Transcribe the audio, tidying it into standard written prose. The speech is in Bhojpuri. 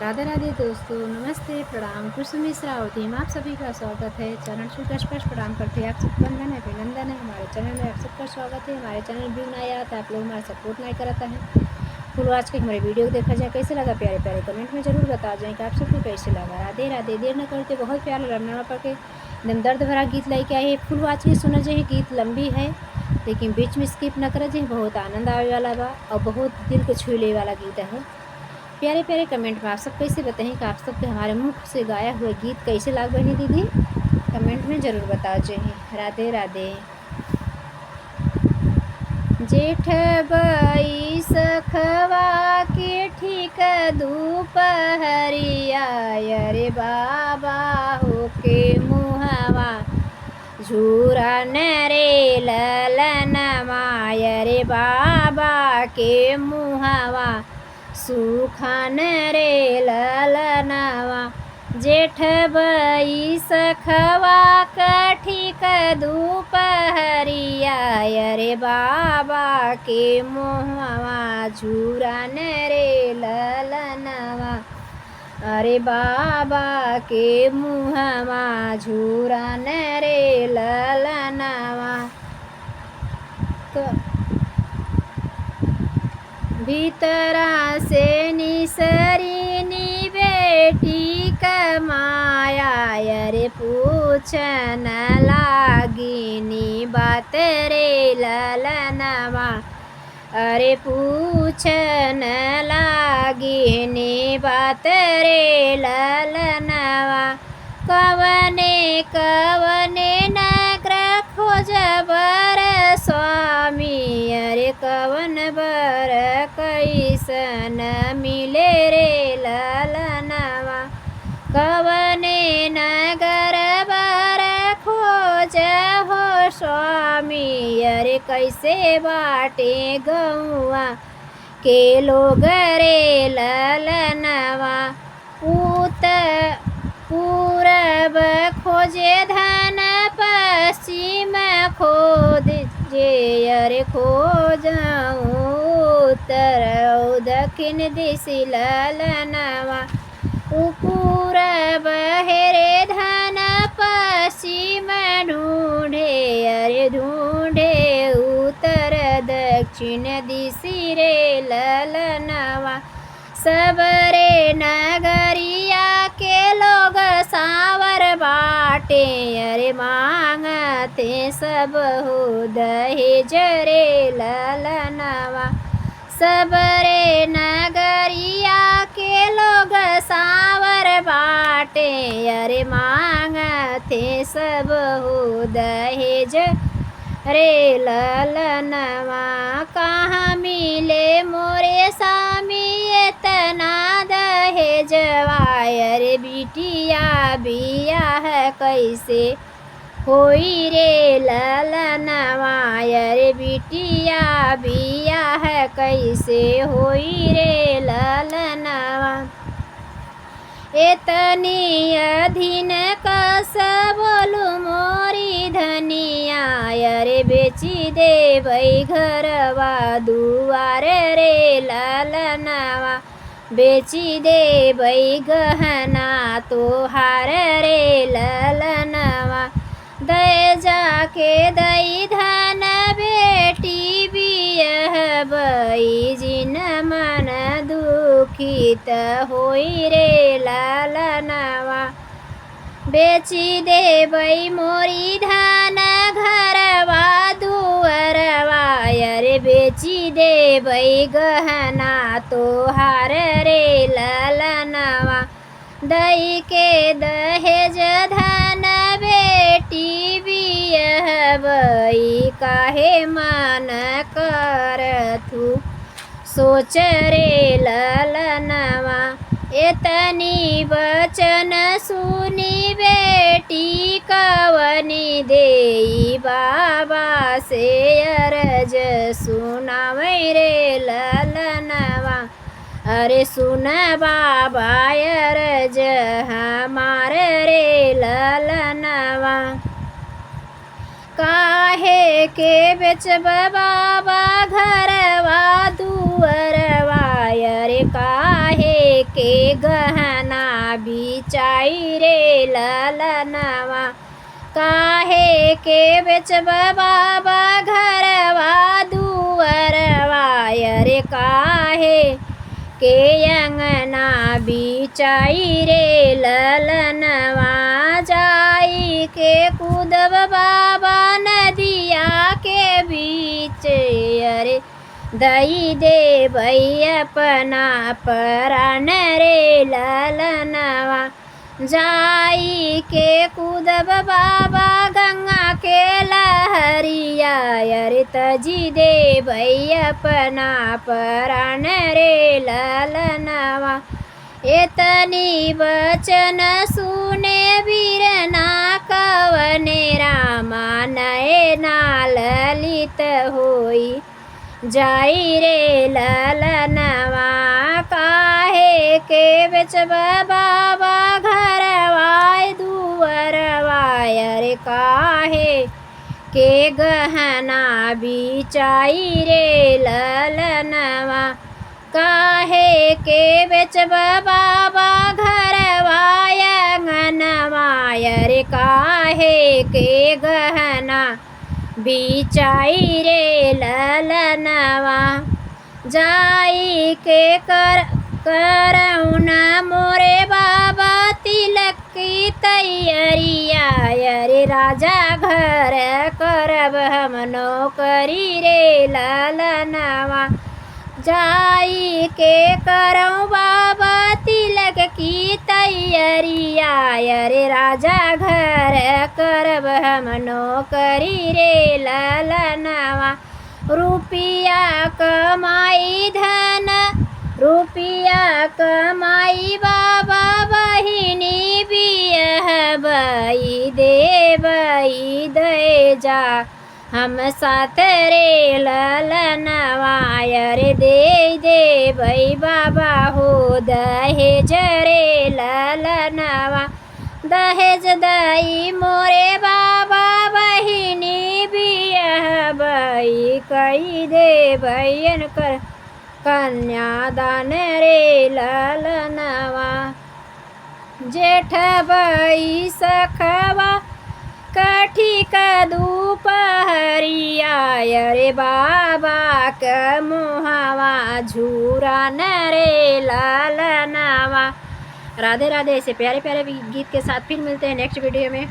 राधे राधे दोस्तों, नमस्ते, प्रणाम, कुसुम मिश्रा और टीम आप सभी का स्वागत है। चरण छू कर स्पर्श प्रणाम करते हैं। आप सबको वंदन है, अभिनंदन है। हमारे चैनल में आप सबका स्वागत है। हमारे चैनल व्यू नहीं आता, आप लोग हमारा सपोर्ट नहीं करता है। फुल आज के हमारे वीडियो को देखा जाए, कैसे लगा प्यारे प्यारे कमेंट में ज़रूर बता जाएँ कि आप सबको कैसे लगा। राधे राधे, देर न करते बहुत प्यार रमना पा के एकदम दर्द भरा गीत लेके आए। फुल आज के सुना जाए, गीत लंबी है लेकिन बीच में स्किप न करा जाए। बहुत आनंद आने वाला बा और बहुत दिल को छू ले वाला गीत है। प्यारे प्यारे कमेंट में आप सब कैसे बताएं कि आप सबके हमारे मुख से गाया हुआ गीत कैसे लाग बनी दीदी, कमेंट में ज़रूर बता जाइए। राधे राधे। जेठ बई सखवा के ठीक दोपहरिया, अरे बाबा होके मुहवा झूरा नरे ललनमा, अरे बाबा के मुहवा सुखन रे ललनवा। जेठ बई सखवा कठिक दोपहरिया, अरे बाबा के मुहवा झूरन रे ललनवा, अरे बाबा के मुहवा झूरन रे ललनवा। भीतरा से निसरीनी बेटी कमाया, अरे पूछन लागिनी बात रे ललनवा, अरे पूछन लागिनी बात रे ललनवा। कवने कवने नगर खोजबर स्वामी, अरे कवन बर कैसन मिले रे ललनवा। कवने नगर बर खोज हो स्वामी, अरे कैसे बाटे गौआ के लोग रे ललनवा। पूरब खोजे धन पश्चिम खोजे, अरे खोजऊँ उत्तर दक्षिण दिशि ललनवा। पूरब हेरे धन पश्चिम ढूंढे, अरे ढूंढे उत्तर दक्षिण दिशि रे ललनवा। सबरे नगरिया के लोग सावर बाटे, अरे मांगते सब हो दहेज रे ललनवा। सबरे नगरिया के लोग सावर बाटे, अरे मांगते सब हो दहेज रे ललनवा। कहाँ मिले मोरे सामी इतना दहेजवा, अरे बिटिया बियाह कैसे होई रे ललनवा, अरे बिटिया बियाह कैसे होई रे ललनवा। एतनी अधीन कस बोलू मोरी धनिया, अरे बेची दे भई घरवा दुआर रे ललनवा। बेची दे भई गहना तोहार रे ललनवा। दे जाके दई धन बेटी बियह बई, जिन मन दुखित होई रे ललनवा। बेची दे बई मोरी धन घरवा दुअरवा, अरे बेची दे बई गहना तोहार रे ललनवा। दई के दहेज धन बेटी बियह बई, काहे मन करथू सोच रे ललनवा। एतनी वचन सुनी बेटी कवनी देई, बाबा से अरज सुनावै रे ललनवा। अरे सुन बाबा अरज हमार रे ललनवा। काहे के बेचब बाबा घरवा दुअरवा, अरे काहे के गहना बिचाई रे ललनवा। काहे के बेचब बाबा घरवा दुअरवा, अरे काहे के अंगना बिचाई रे ललनवा। जाई के कूदब बाबा नदिया के बीच, अरे दई दे भई अपना प्राण रे ललनवा। जाई के कूदब बाबा गंगा के लहरिया, अरे तजी दे भई अपना प्राण रे ललनवा। एतनी वचन सुने वीरना कवने रामा, नयना ललित होई जाई रे ललनवा। काहे के बेचब बाबा घरवा दुअरवा, अरे काहे के गहना बिचाई रे ललनवा। काहे के बेचब बाबा घरवा अंगनवा, अरे काहे के गहना बिचाई रे ललनवा। जाई के करौना मोरे बाबा तिलक की तैयारिया, अरे राजा घर करब हम नौकरी रे ललनवा। जाई के करऊँ बाबा तिलक की तैयारिया, अरे राजा घर करब हम नौकरी रे ललनवा। रुपिया कमाई धन रुपिया कमाई बाबा बहिनी बियह बई देबई दे जा हम साथ रे ललनवा, अरे दे दे भई बाबा हो दहेज रे ललनवा। दहेज दई मोरे बाबा बहिनी बियह बई कई दे भैयन कर कन्यादान रे ललनवा। जेठ बई सखवा कठी का दुपहरिया, अरे बाबा के मुहावा झूरा न रे ललनवा। राधे राधे। ऐसे प्यारे प्यारे गीत के साथ फिर मिलते हैं नेक्स्ट वीडियो में।